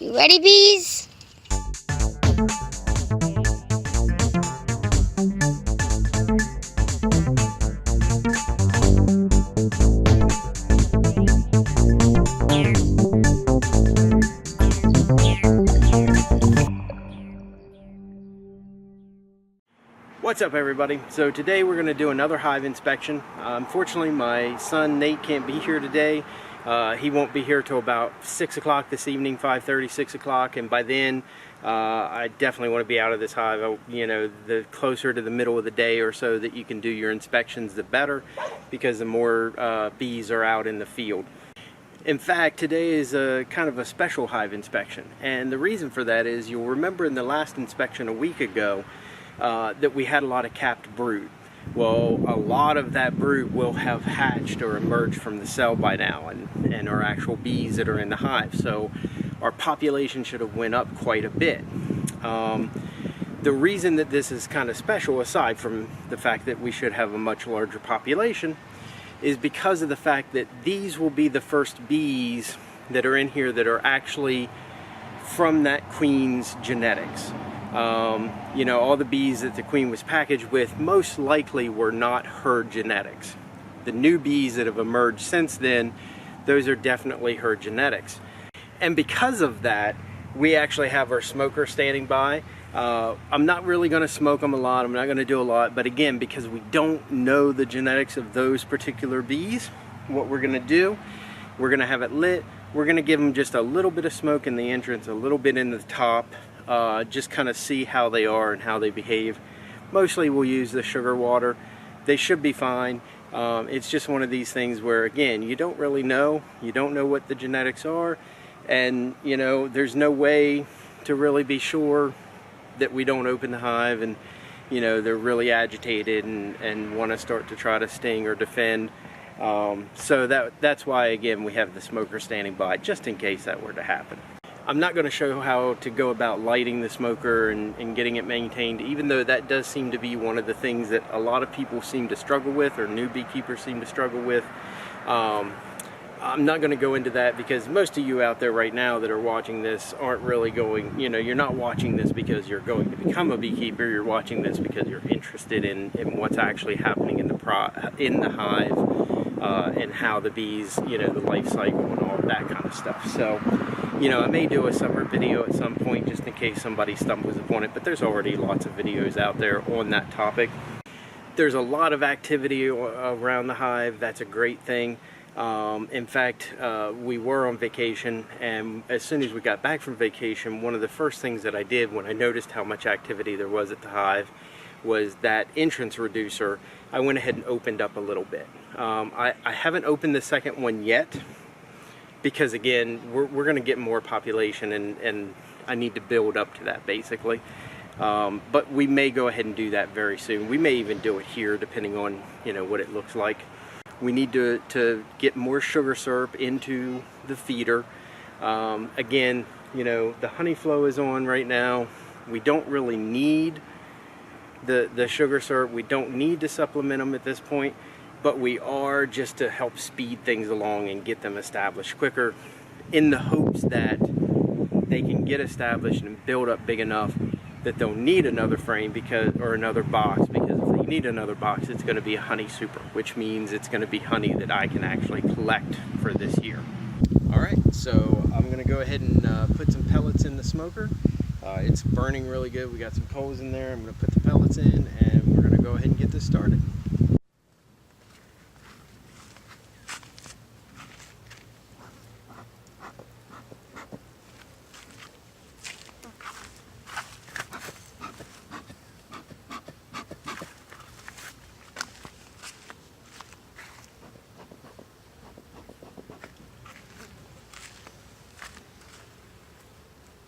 You ready, bees? What's up, everybody? So today we're going to do another hive inspection. Unfortunately, my son Nate can't be here today. He won't be here till about 6 o'clock this evening, 5:30, 6 o'clock, and by then I definitely want to be out of this hive. You know, the closer to the middle of the day or so that you can do your inspections, the better, because the more bees are out in the field. In fact, today is a kind of a special hive inspection, and the reason for that is you'll remember in the last inspection a week ago that we had a lot of capped brood. Well, a lot of that brood will have hatched or emerged from the cell by now and are actual bees that are in the hive. So our population should have went up quite a bit. The reason that this is kind of special, aside from the fact that we should have a much larger population, is because of the fact that these will be the first bees that are in here that are actually from that queen's genetics. You know, all the bees that the queen was packaged with most likely were not her genetics. The new bees that have emerged since then, those are definitely her genetics. And because of that, we actually have our smoker standing by. I'm not really going to smoke them a lot, I'm not going to do a lot, but again, because we don't know the genetics of those particular bees, what we're going to do, we're going to have it lit, we're going to give them just a little bit of smoke in the entrance, a little bit in the top, just kind of see how they are and how they behave. Mostly we'll use the sugar water. They should be fine. It's just one of these things where, again, you don't really know. You don't know what the genetics are, and you know, there's no way to really be sure that we don't open the hive and you know they're really agitated and want to start to try to sting or defend. So that's why, again, we have the smoker standing by just in case that were to happen. I'm not going to show how to go about lighting the smoker and getting it maintained, even though that does seem to be one of the things that a lot of people seem to struggle with, or new beekeepers seem to struggle with. I'm not going to go into that because most of you out there right now that are watching this aren't really going, you know, you're not watching this because you're going to become a beekeeper. You're watching this because you're interested in what's actually happening in the hive, and how the bees, you know, the life cycle and all of that kind of stuff. So, you know, I may do a separate video at some point just in case somebody stumbles upon it, but there's already lots of videos out there on that topic. There's a lot of activity around the hive. That's a great thing. In fact, we were on vacation, and as soon as we got back from vacation, one of the first things that I did when I noticed how much activity there was at the hive was that entrance reducer. I went ahead and opened up a little bit. I haven't opened the second one yet because, again, we're going to get more population and I need to build up to that, basically. But we may go ahead and do that very soon. We may even do it here depending on, you know, what it looks like. We need to get more sugar syrup into the feeder. Again, you know, the honey flow is on right now. We don't really need the sugar syrup. We don't need to supplement them at this point, but we are just to help speed things along and get them established quicker, in the hopes that they can get established and build up big enough that they'll need another frame or another box, because if they need another box, it's going to be a honey super, which means it's going to be honey that I can actually collect for this year. Alright, so I'm going to go ahead and put some pellets in the smoker. It's burning really good. We got some coals in there. I'm going to put the pellets in and we're going to go ahead and get this started.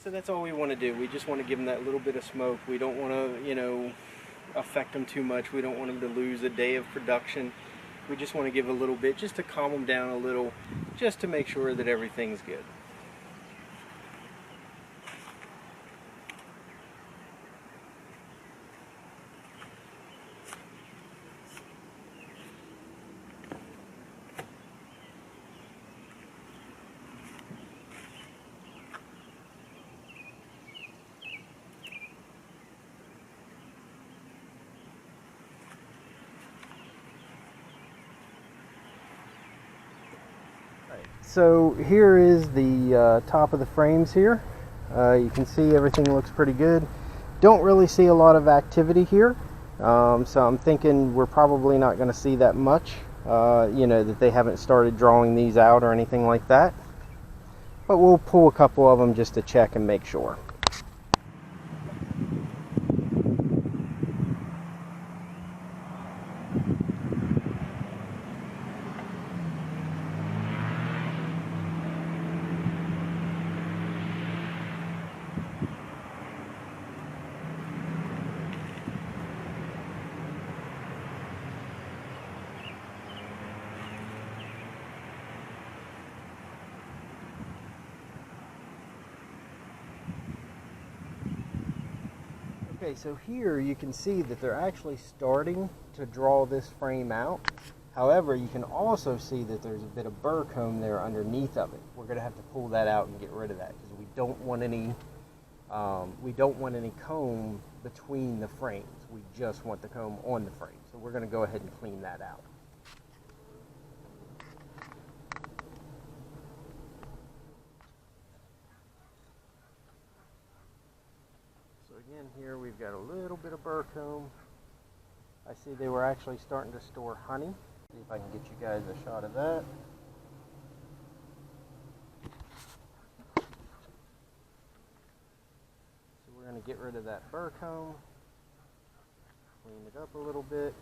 So that's all we want to do. We just want to give them that little bit of smoke. We don't want to, you know, affect them too much. We don't want them to lose a day of production. We just want to give a little bit just to calm them down a little, just to make sure that everything's good. so here is the top of the frames here. You can see everything looks pretty good. Don't really see a lot of activity here, so I'm thinking we're probably not going to see that much, you know, that they haven't started drawing these out or anything like that. But we'll pull a couple of them just to check and make sure. Okay, so here you can see that they're actually starting to draw this frame out. However, you can also see that there's a bit of burr comb there underneath of it. We're going to have to pull that out and get rid of that because we don't want any comb between the frames. We just want the comb on the frame. So we're going to go ahead and clean that out. So again, here we've got a little bit of burr comb. I see they were actually starting to store honey. See if I can get you guys a shot of that. So we're going to get rid of that burr comb, clean it up a little bit.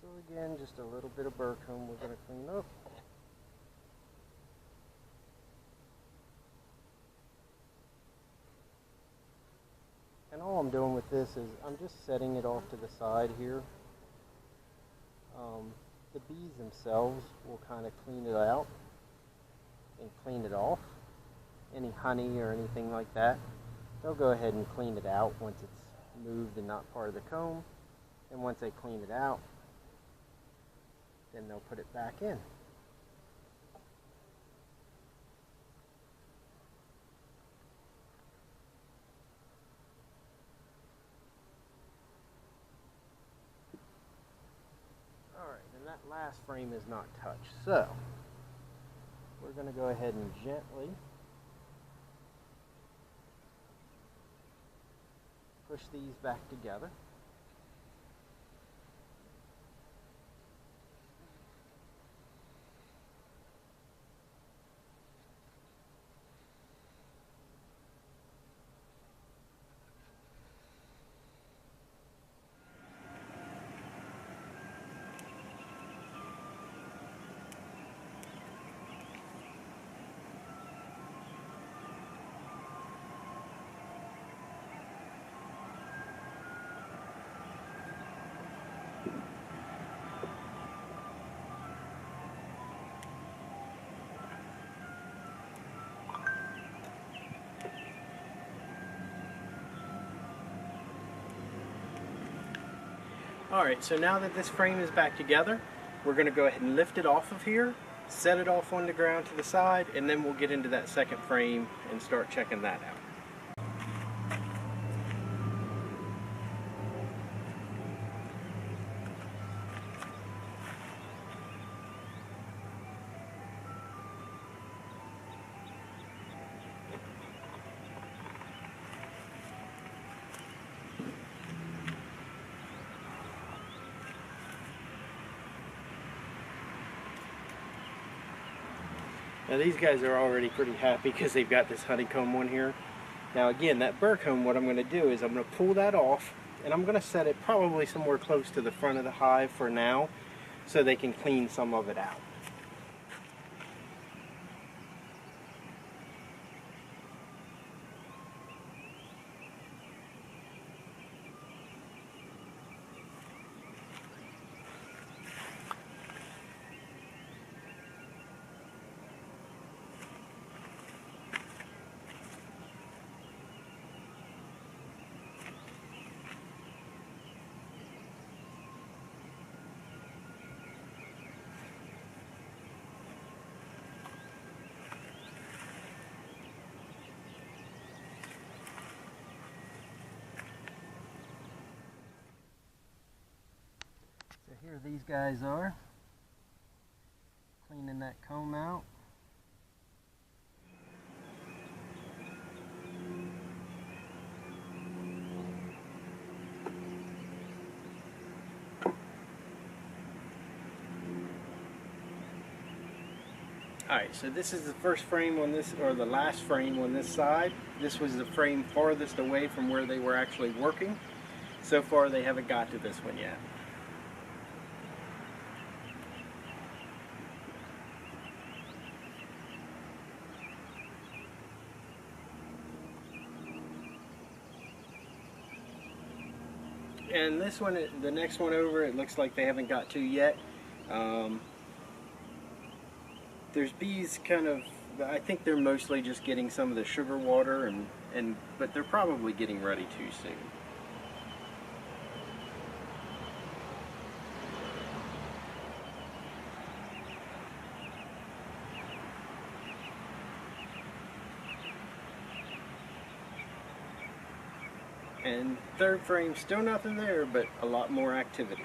So again, just a little bit of burr comb we're going to clean up. And all I'm doing with this is I'm just setting it off to the side here. The bees themselves will kind of clean it out and clean it off. Any honey or anything like that, they'll go ahead and clean it out once it's moved and not part of the comb. And once they clean it out, then they'll put it back in. Alright, and that last frame is not touched. So, we're going to go ahead and gently push these back together. Alright, so now that this frame is back together, we're going to go ahead and lift it off of here, set it off on the ground to the side, and then we'll get into that second frame and start checking that out. Now these guys are already pretty happy because they've got this honeycomb on here. Now again, that burr comb, what I'm going to do is I'm going to pull that off and I'm going to set it probably somewhere close to the front of the hive for now so they can clean some of it out. Here these guys are, cleaning that comb out. Alright, so this is the first frame on this, or the last frame on this side. This was the frame farthest away from where they were actually working. So far they haven't got to this one yet. And this one, the next one over, it looks like they haven't got to yet. There's bees kind of, I think they're mostly just getting some of the sugar water, but they're probably getting ready too soon. And third frame, still nothing there, but a lot more activity.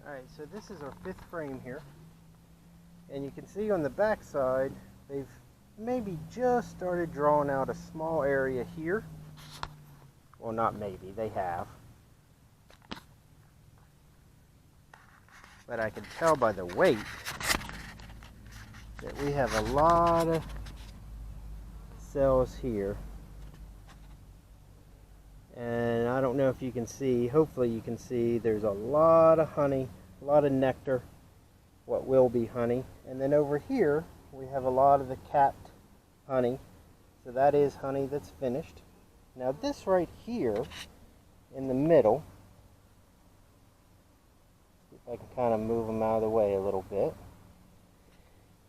Alright, so this is our fifth frame here, and you can see on the back side they've maybe just started drawing out a small area here. Well, not maybe, they have, but I can tell by the weight that we have a lot of cells here. And I don't know if you can see, hopefully you can see, there's a lot of honey, a lot of nectar, what will be honey. And then over here, we have a lot of the capped honey. So that is honey that's finished. Now this right here, in the middle, see if I can kind of move them out of the way a little bit.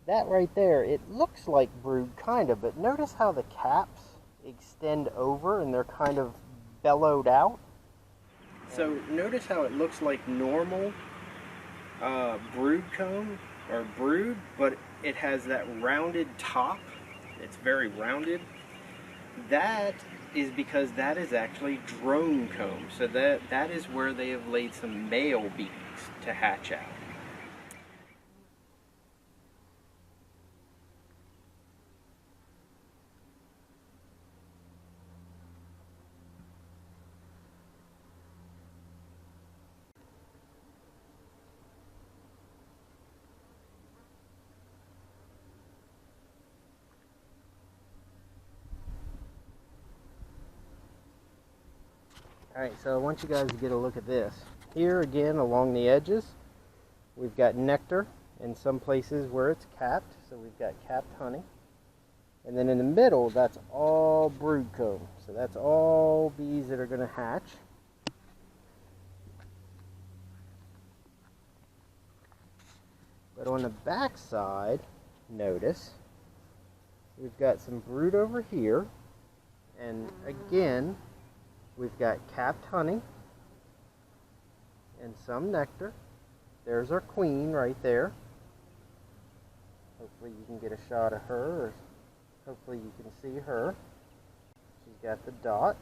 That right there, it looks like brood, kind of, but notice how the caps extend over and they're kind of bellowed out. So notice how it looks like normal brood comb or brood, but it has that rounded top. It's very rounded. That is because that is actually drone comb. So that is where they have laid some male bees to hatch out. Alright, so I want you guys to get a look at this. Here again along the edges, we've got nectar in some places where it's capped, so we've got capped honey. And then in the middle, that's all brood comb. So that's all bees that are going to hatch. But on the back side, notice, we've got some brood over here. And again, we've got capped honey and some nectar. There's our queen right there. Hopefully you can get a shot of her, or hopefully you can see her. She's got the dot.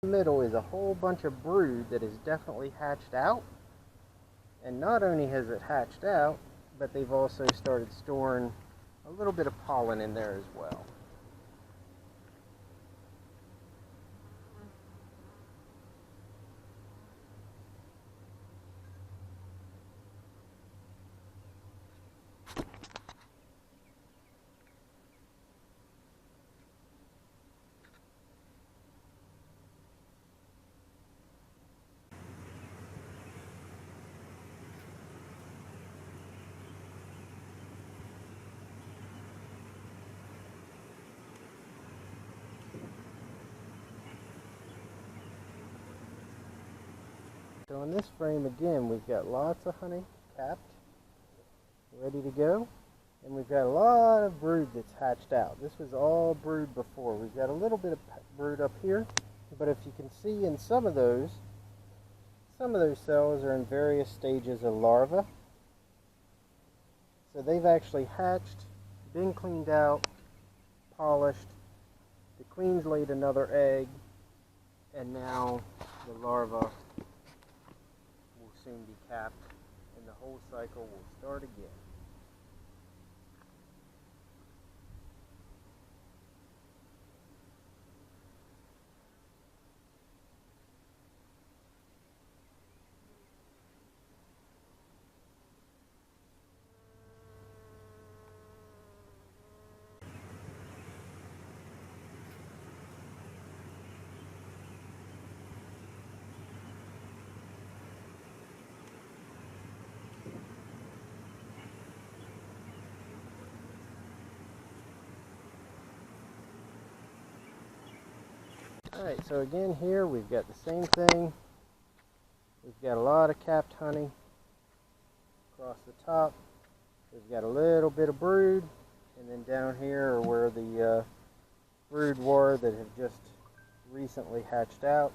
In the middle is a whole bunch of brood that is definitely hatched out. And not only has it hatched out, but they've also started storing a little bit of pollen in there as well. So in this frame again, we've got lots of honey capped, ready to go. And we've got a lot of brood that's hatched out. This was all brood before. We've got a little bit of brood up here, but if you can see in some of those cells are in various stages of larvae. So they've actually hatched, been cleaned out, polished. The queen's laid another egg, and now the larva will soon be capped, and the whole cycle will start again. Alright, so again here we've got the same thing. We've got a lot of capped honey across the top. We've got a little bit of brood, and then down here are where the brood were that have just recently hatched out.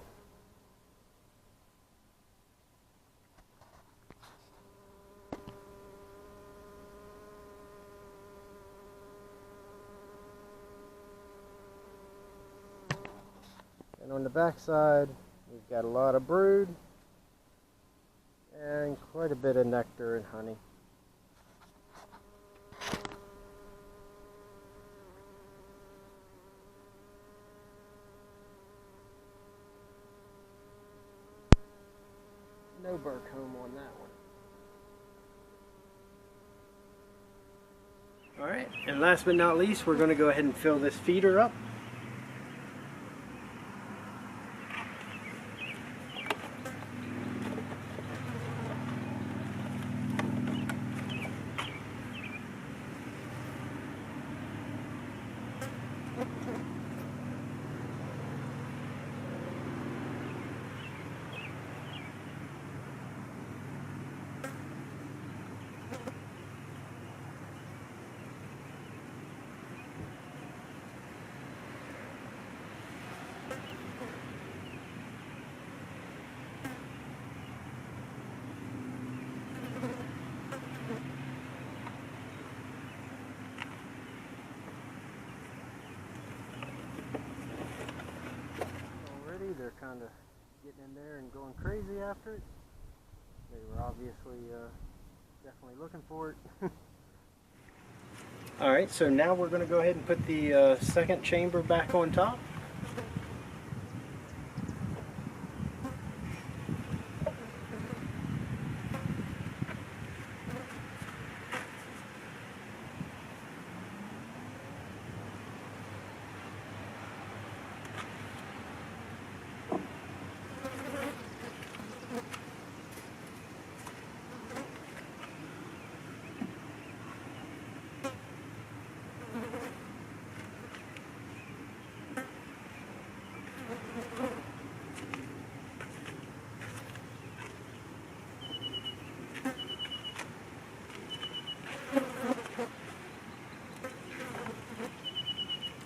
And on the back side, we've got a lot of brood and quite a bit of nectar and honey. No burr comb on that one. Alright, and last but not least, we're going to go ahead and fill this feeder up. They're kind of getting in there and going crazy after it. They were obviously definitely looking for it. Alright, so now we're going to go ahead and put the second chamber back on top.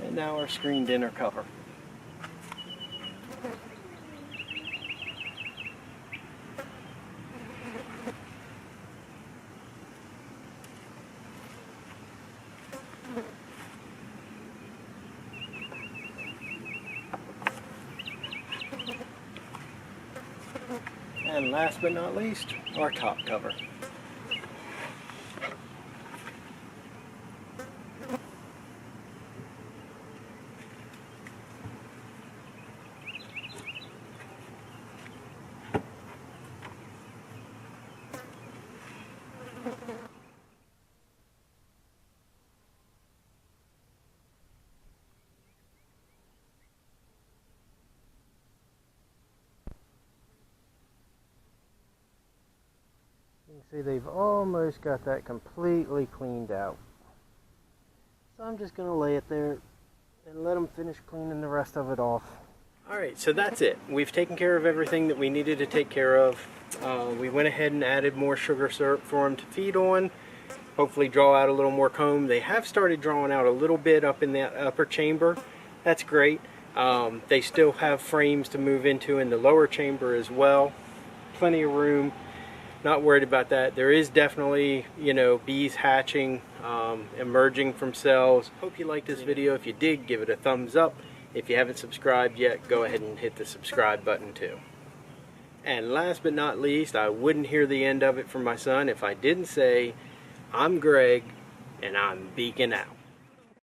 And now our screened inner cover. And last but not least, our top cover. You can see they've almost got that completely cleaned out. So I'm just going to lay it there and let them finish cleaning the rest of it off. Alright, so that's it. We've taken care of everything that we needed to take care of. We went ahead and added more sugar syrup for them to feed on. Hopefully draw out a little more comb. They have started drawing out a little bit up in that upper chamber. That's great. They still have frames to move into in the lower chamber as well. Plenty of room. Not worried about that. There is definitely, you know, bees hatching, emerging from cells. Hope you liked this video. If you did, give it a thumbs up. If you haven't subscribed yet, go ahead and hit the subscribe button too. And last but not least, I wouldn't hear the end of it from my son if I didn't say, I'm Greg, and I'm beaking out.